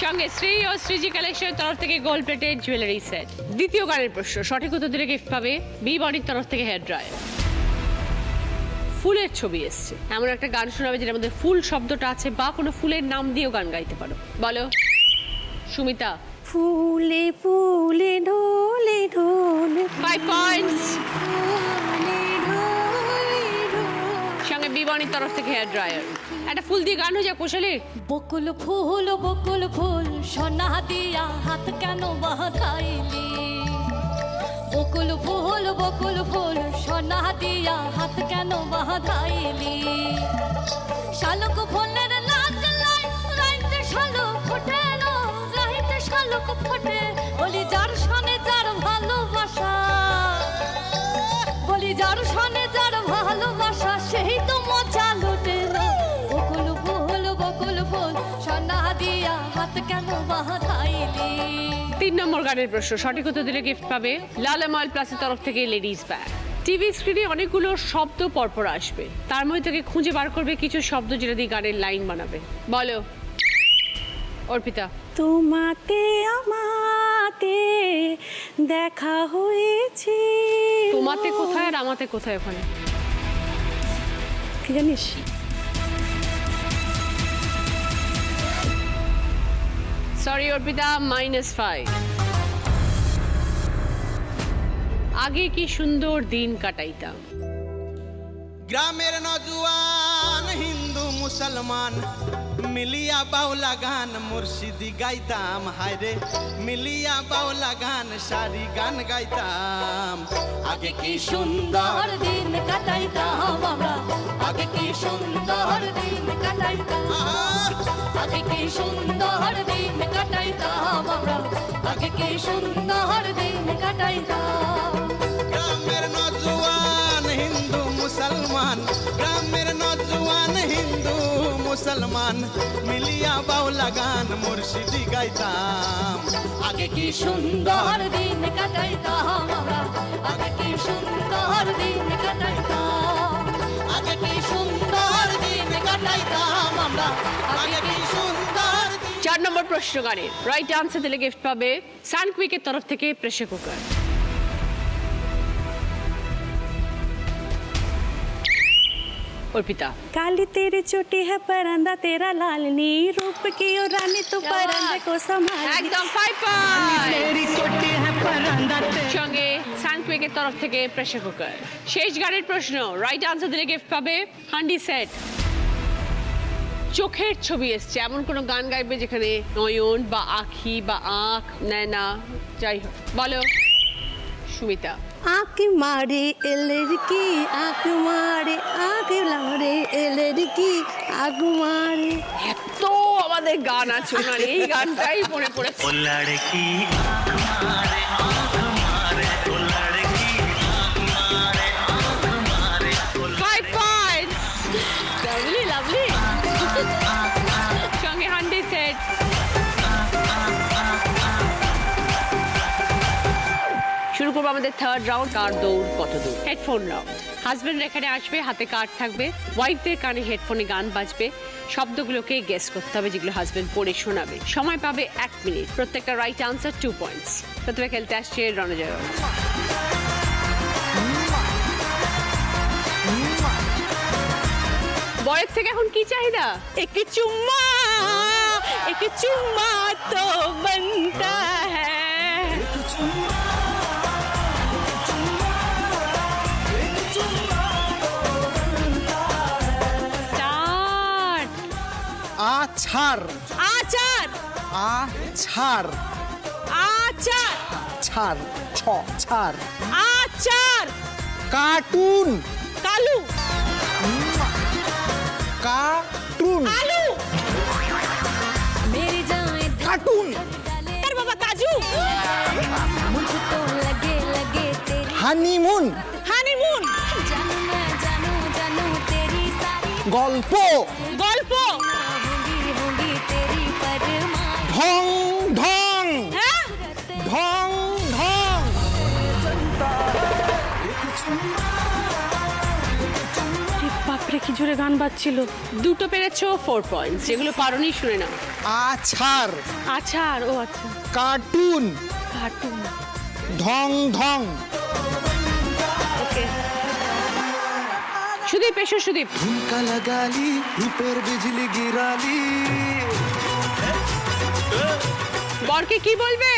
সঙ্গে শ্রী ও শ্রীজি কালেকশনের তরফ থেকে গোল্ড প্লেটেড জুয়েলারি সেট। দ্বিতীয় গানের প্রশ্ন, সঠিক উত্তর দিলে গিফট পাবে বি বডির তরফ থেকে হেয়ার ড্রায়ার। ফুলের ছবি এসছে, এমন একটা গান শোনাবে যেটার মধ্যে ফুল শব্দটা আছে, বা কোনো ফুলের নাম দিয়েও গান গাইতে পারো। বলো সুমিতা। ফুলে ফুলে ঢোলে ঢোলে। 5 পয়েন্টস। সঙ্গে বিবনির তরফ থেকে হেয়ার ড্রায়ার। একটা ফুল দিয়ে গান হয়ে যায় কোশালী। বকুল ফুল সোনা দিয়া হাত কেন বাঁধাইলি, বকুল ফুল সোনা দিয়া হাত কেন বাঁধাইলি, শালক ফুলের লাজ লাই রাইতে শালক ফোটে, রাইতে শালক ফোটে, বলি যার সনে যার ভালোবাসা, বলি যার সনে যার ভালোবাসা, সেই তো মজা লুটে না। বকুল ফুল সোনা দিয়া হাত কেন বাঁধাইলি। 3 নম্বর গানের প্রশ্ন, সঠিক উত্তর দিলে গিফট পাবে লাল এমআল প্লাসের তরফ থেকে লেডিস ব্যাগ। টিভি স্ক্রিনে অনেকগুলো শব্দ পরপর আসবে, তার মধ্যে থেকে খুঁজে বার করবে কিছু শব্দ যেটা দিয়ে গানের লাইন বানাবে। বলো অর্পিতা। তোমাতে আমাতে দেখা হয়েছে। তোমাতে কোথায় আর আমাতে কোথায় ওখানে? কি জানিস? সরি অর্পিতা, -5। আগে কি সুন্দর দিন কাটাইতাম। গ্রামের নজওয়ান হিন্দু মুসলমান মিলিয়া বাউলা গান মুর্শিদি গাইতাম, হায়রে মিলিয়া বাউলা গান সারি গান গাইতাম। আগে কি সুন্দর দিন কাটাইতাম আমরা, আগে কি সুন্দর দিন কাটাইতাম, আগে কি সুন্দর দিন কাটাইতাম আমরা, আগে কি সুন্দর দিন কাটাইতাম। গ্রামের নজওয়ান হিন্দু মুসলমান, গ্রামের নজওয়ান হিন্দু মুসলমান মিলিয়া বাউলা গান মুর্শিদি গাইতাম। আগে কি সুন্দর দিন কাটাইতাম আমরা, আগে কি সুন্দর দিন কাটাইতাম, আগে কি সুন্দর দিন কাটাইতাম আমরা, আগে কি সুন্দর। 4 নম্বর প্রশ্ন গানের রাইট আনসার দিলে গিফট পাবে সানকুইকের তরফ থেকে প্রেসার কুকার। অর্পিতা। काली तेरी चोटी है परंदा तेरा लालनी, रूप की ओ रानी तू परंदे को संभाल। একদম 5 পয়েন্ট। तेरी चोटी है परंदा সঙ্গে সানকুইকের তরফ থেকে প্রেসার কুকার। শেষ গানের প্রশ্ন রাইট আনসার দিলে গিফট পাবে হান্ডি সেট। চোখের ছবি এসছে, এমন কোনো গান গাইবে যেখানে নয়ন বা আখি বা আঁখ নেয় না, যাই হোক। বলো সুমিতা। आँख मारे ए लड़की, आँख मारे, आँख मारे ए लड़की, आँख मारे। এত আমাদের গান আছে, মানে এই গানটাই মনে পড়েছে। ও লড়কি আঁখ মারে, আঁখ মারে, ও লড়কি আঁখ মারে, আঁখ মারে। 5 পয়েন্টস। Lovely lovely. সঙ্গে হান্ডি সেট। শুরু করবো আমাদের থার্ড রাউন্ড, কার দৌড় কত দূর। Headphone round. হাজব্যান্ড এখানে আসবে, হাতে কার্ড থাকবে, ওয়াইফদের কানে হেডফোনে গান বাজবে, শব্দগুলোকে গেস করতে হবে যেগুলো হাজব্যান্ড পড়ে শোনাবে। সময় পাবে 1 মিনিট, প্রত্যেকটা রাইট আনসার 2 পয়েন্টস। প্রথমে খেলতে আসছে রণজয়। বরের থেকে এখন কি চাহিদা? एक चुम्मा तो बनता है। স্টার্ট। আছার आचार আছার आचार ছার ছ ছার आचार কার্টুন कालू কার্টুন आलू मेरी जान কার্টুন अरे बाबा काजू मुझको लगे लगे तेरी হানিমুন हनीमून जानू मैं जानू तेरी सारी গল্প गल्प होंगी तेरी फरमान। ঢং ঢং हैं? ঢং ঢং বাপরে কি জোরে গান বাজছিল। দুটো পেরেছো 4 পয়েন্টস, যেগুলো পারোনি শুনে নাও। আছার আচার ও আচ্ছা কার্টুন কার্টুন ঢং ঢং ওকে। সুদীপ এসো সুদীপ। ঝুমকা লাগালি রূপের বিজলি গিরালি। বরকে কি বলবে?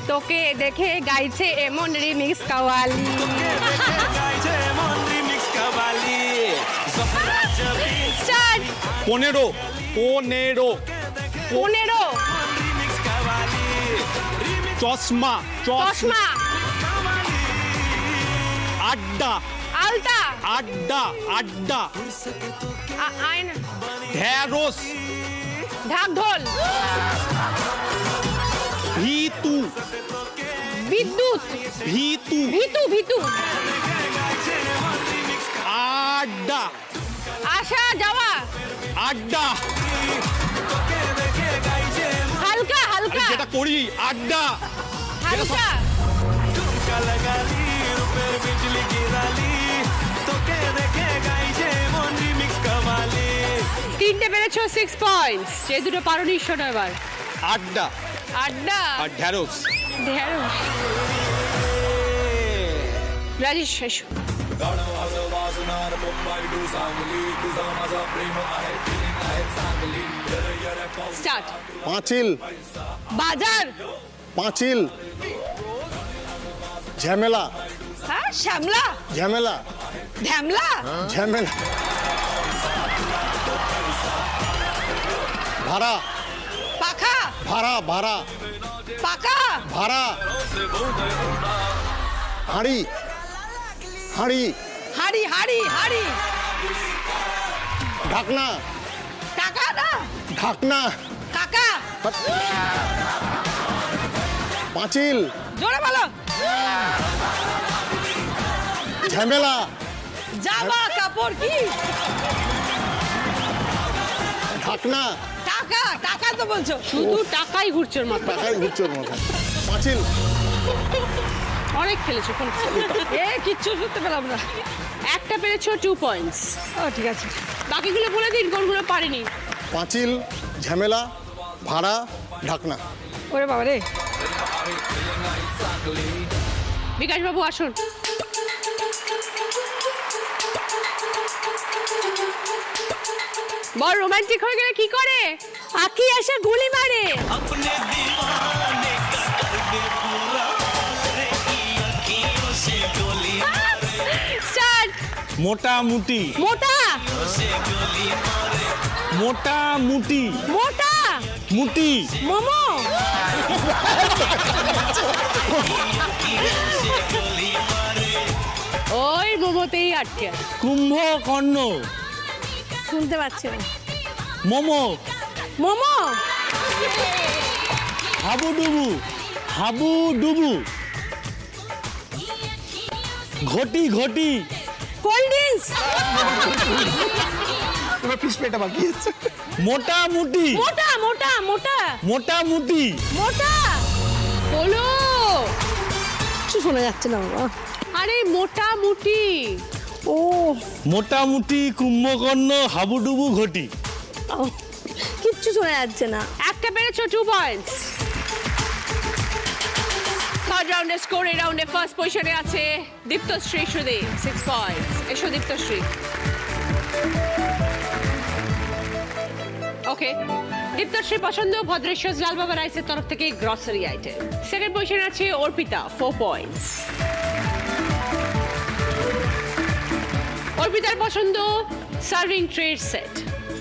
তোকে দেখে গাইছে এমন রিমিক্স কাওয়ালি। স্টার্ট। 15 15 15 চশমা চশমা আড্ডা আলতা আড্ডা আড্ডা আয়না ঢেঁড়স ঢাক ঢোল ভিতু বিদ্যুৎ ভিতু ভিতু ভিতু আড্ডা আসা যাওয়া আড্ডা হালকা হালকা যেটা করি আড্ডা হালকা ফের বিজলি গিরালি তোকে দেখে গাইছে মন রিমিক্স কামালি। তিনটে পেরেছো 6 পয়েন্টস। যে দুটো পারোনি শোনো এবার। আড্ডা আড্ডা আর ঢ্যাঁড়স। ঢেঁড়স। রাজেশ শেষ। স্টার্ট। পাঁচিল বাজার। পাঁচিল ঝামেলা হ্যাঁ শ্যামলা। ঝামেলা ঢ্যামলা। ঝামেলা ভাড়া পাখা। ভাড়া ভাড়া পাকা। ভাড়া হাঁড়ি হাঁড়ি হাড়ি হাড়ি হাড়ি। ঢাকনা টাকা না। ঢাকনা কাকা। পাঁচিল জোরে বলো। ঝামেলা জামা কাপড় কি। ঢাকনা টাকা। টাকা তো বলছো। শুধু টাকাই ঘুরছে ওর মাথা। টাকাই ঘুরছে ওর মাথায়। পাঁচিল অনেক খেলেছো কোন। এ কিচ্ছু শুনতে পেলাম না। একটা পেরেছো 2 পয়েন্টস। ও ঠিক আছে। বাকিগুলো বলে দিন কোনগুলো পারিনি। পাঁচিল ঝামেলা ভাড়া ঢাকনা। ওরে বাবা রে। বিকাশ বাবু আসুন। বড় রোমান্টিক হয়ে গেলে কি করে? আঁকি এসে গুলি মারে। अपने दीवाने का कर दे पूरा रे की अखियों से गोली স্টার্ট। মোটামুটি মোটা। से गोली मारे মোটামুটি মোটা। মুটি মোমো। ওই মোমোতেই আটকে আছে। কুম্ভকর্ণ শুনতে পাচ্ছি না। মোমো মোমো। হাবুডুবু হাবুডুবু ঘটি ঘটি কোল্ড ড্রিঙ্কস। তোমার ফিশ পেটা বাকি আছে। মোটামুটি মোটা মোটা মোটা মোটামুটি মোটা। বলো। কিছু শোনা যাচ্ছে না বাবা। আরে মোটামুটি। ও মোটামুটি কুম্ভকর্ণ হাবুডুবু ঘটি। কিচ্ছু শোনা যাচ্ছে না। একটা পেরেছো 2 পয়েন্টস। থার্ড রাউন্ডে স্কোর এই রাউন্ডে ফার্স্ট পজিশনে আছে দীপ্তশ্রী সুদীপ 6 পয়েন্টস। এসো দীপ্তশ্রী। ওকে দীপ্তশ্রী পছন্দ ভদ্রেশ্বর লাল বাবা রাইসের তরফ থেকে গ্রসারি আইটেম। সেকেন্ড পজিশনে আছে অর্পিতা 4 পয়েন্টস। অর্পিতার পছন্দ সার্ভিং ট্রেড সেট।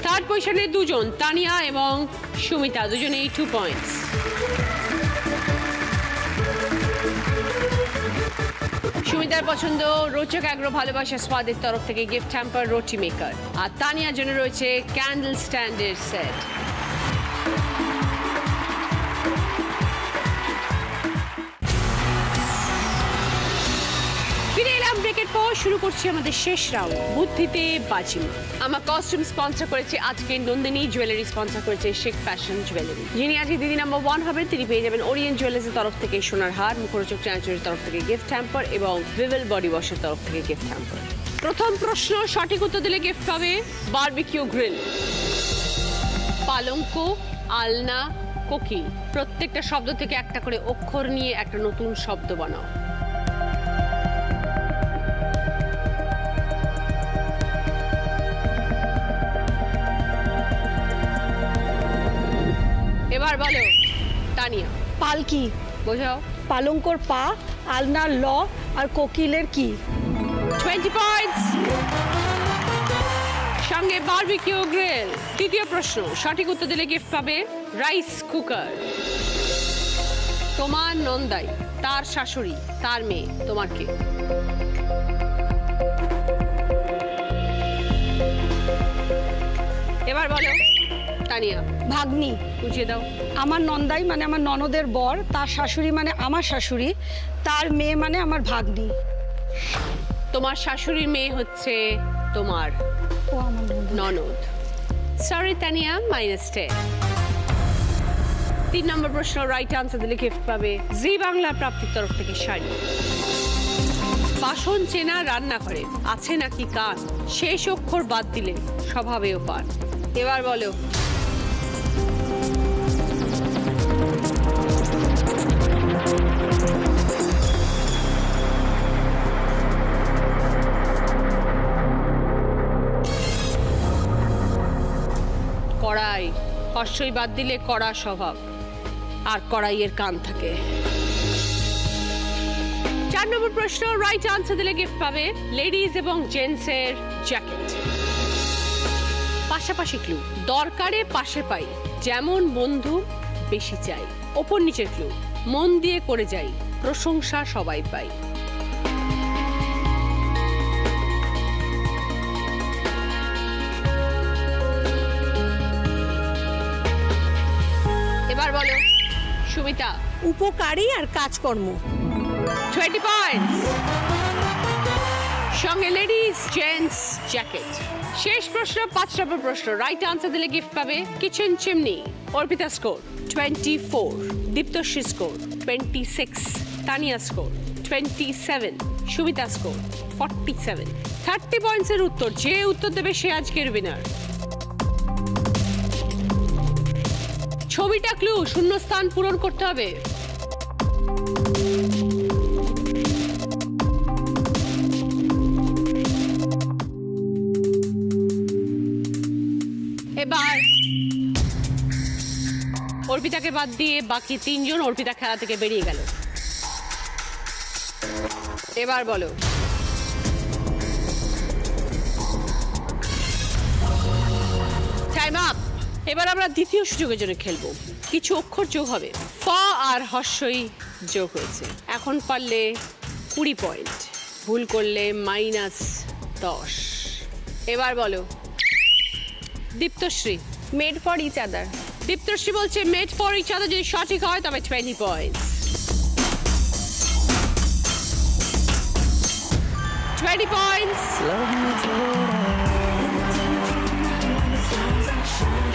থার্ড পজিশনে দুজন তানিয়া এবং সুমিতা দুজনেই 2 পয়েন্টস। সুমিতার পছন্দ রোচক আগ্রহ ভালোবাসা স্বাদের তরফ থেকে গিফট হ্যাম্পার রুটি মেকার। আর তানিয়ার জন্য রয়েছে ক্যান্ডেল স্ট্যান্ডের সেট। ফিরে এলাম ব্রেকের পর। শুরু করছি আমাদের শেষ রাউন্ড বুদ্ধিতে বাজিমা। আমার কস্টিউম স্পন্সর করেছে আজকে নন্দিনী জুয়েলারি, স্পন্সর করেছে শেখ ফ্যাশন জুয়েলারি। যিনি আজকে দিদি নাম্বার 1 হবেন তিনি পেয়ে যাবেন ওরিয়েন্ট জুয়েলার্সের তরফ থেকে সোনার হার, মুখরোচক চানাচুরির তরফ থেকে গিফট হ্যাম্পার এবং ভিভেল বডি ওয়াশের তরফ থেকে গিফট হ্যাম্পার। প্রথম প্রশ্ন সঠিক উত্তর দিলে গিফট পাবে বারবিকিউ গ্রিল। পালঙ্ক, আলনা, কোকিল প্রত্যেকটা শব্দ থেকে একটা করে অক্ষর নিয়ে একটা নতুন শব্দ বানাও। এবার বলো তানিয়া। পালকি। বোঝাও। পালঙ্কর পা, আলনার ল আর কোকিলের কি। 20 পয়েন্টস। সঙ্গে বারবিকিউ গ্রিল। তৃতীয় প্রশ্ন সঠিক উত্তর দিলে গিফট পাবে রাইস কুকার। তোমার নন্দাই, তার শাশুড়ি, তার মেয়ে, তোমার কে? এবার বলো তানিয়া। ভাগ্নি। বুঝিয়ে দাও। আমার নন্দাই মানে আমার ননদের বর, তার শাশুড়ি মানে আমার শাশুড়ি, তার মেয়ে মানে আমার ভাগ্নি। তোমার শাশুড়ির মেয়ে হচ্ছে তোমার ও আমার ননদ। সরি তানিয়া, -10। 3 নম্বর প্রশ্ন রাইট আনসার দিলে গিফট পাবে জি বাংলা প্রাপ্তির তরফ থেকে শাড়ি। বাসন চেনা রান্না করে, আছে নাকি কান, শেষ অক্ষর বাদ দিলে স্বভাবেও পান। এবার বলো। কড়াই, হর্ষই বাদ দিলে কড়া স্বভাব, আর কড়াইয়ের কান থাকে। 4 নম্বর প্রশ্ন, রাইট আনসার দিলে গিফট পাবে লেডিজ এবং জেন্টসের জ্যাকেট। পাশাপাশি ক্লু, দরকারে পাশে পাই, যেমন বন্ধু বেশি চাই। ওপর নিচের ক্লু, মন দিয়ে করে যাই, প্রশংসা সবাই পাই। এবার বলো সুমিতা। উপকারী আর কাজকর্ম। 20 পয়েন্টস। সঙ্গে লেডিস জেন্টস জ্যাকেট। শেষ প্রশ্ন, 5 নম্বর প্রশ্ন, রাইট আনসার দিলে গিফট পাবে kitchen chimney. Arpita score 24, Diptashree score 26, Tania score 27, Sumita score 47। 30 পয়েন্টসের উত্তর, যে উত্তর দেবে সে আজকের উইনার। ছবিটা ক্লু, শূন্যস্থান পূরণ করতে হবে। এবার অর্পিতাকে বাদ দিয়ে বাকি 3 জন অর্পিতা খেলা থেকে বেরিয়ে গেল। এবার বলো। Time up. এবার আমরা দ্বিতীয় সুযোগের জন্য খেলবো। কিছু অক্ষর যোগ হবে, ফ আর হর্ষই যোগ হয়েছে। এখন পারলে 20 পয়েন্ট, ভুল করলে -10। এবার বলো। Diptashree. Made for each other. Diptashree বলছে মেড ফর ইচ আদার, যদি সঠিক হয় তবে 20 পয়েন্ট। 20 পয়েন্টস।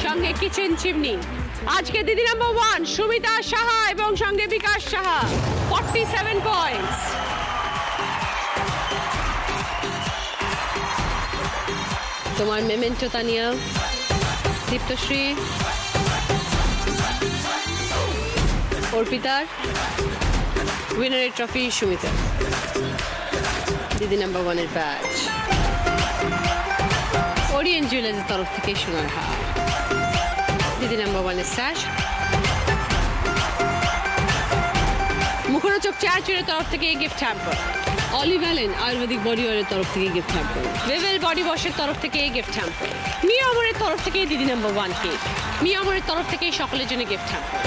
সঙ্গে কিচেন চিমনি। আজকে দিদি নাম্বার 1 সুমিতা সাহা এবং সঙ্গে বিকাশ সাহা 47 পয়েন্টস। তোমার মেমেন্টো তানিয়া। দীপ্তশ্রী। অর্পিতার। উইনারের ট্রফি সুমিতা। দিদি নাম্বার 1 এর ব্যাচ। ওরিয়েন্ট জুয়েলার্সের তরফ থেকে সোনার হার। দিদি নাম্বার 1 এর স্যাশ। মুখরোচক চার্চের তরফ থেকে gift hamper. Olive Allen Ayurvedic body অয়েলের তরফ থেকে গিফট হ্যাম্পার। ভিভেল বডি ওয়াশের তরফ থেকে গিফট হ্যাম্পার। মিয়ামরের তরফ থেকে দিদি নাম্বার 1 কেক। মিয়ামরের তরফ থেকে সকলের জন্য গিফট হ্যাম্পার।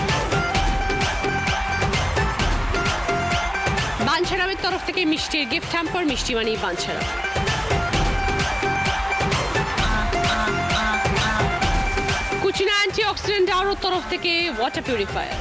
বাঞ্ছারামের তরফ থেকে মিষ্টির গিফট হ্যাম্পার, মিষ্টি মানি বাঞ্ছারাম। কুচিনা অ্যান্টি অক্সিডেন্ট আরও তরফ থেকে ওয়াটার পিউরিফায়ার।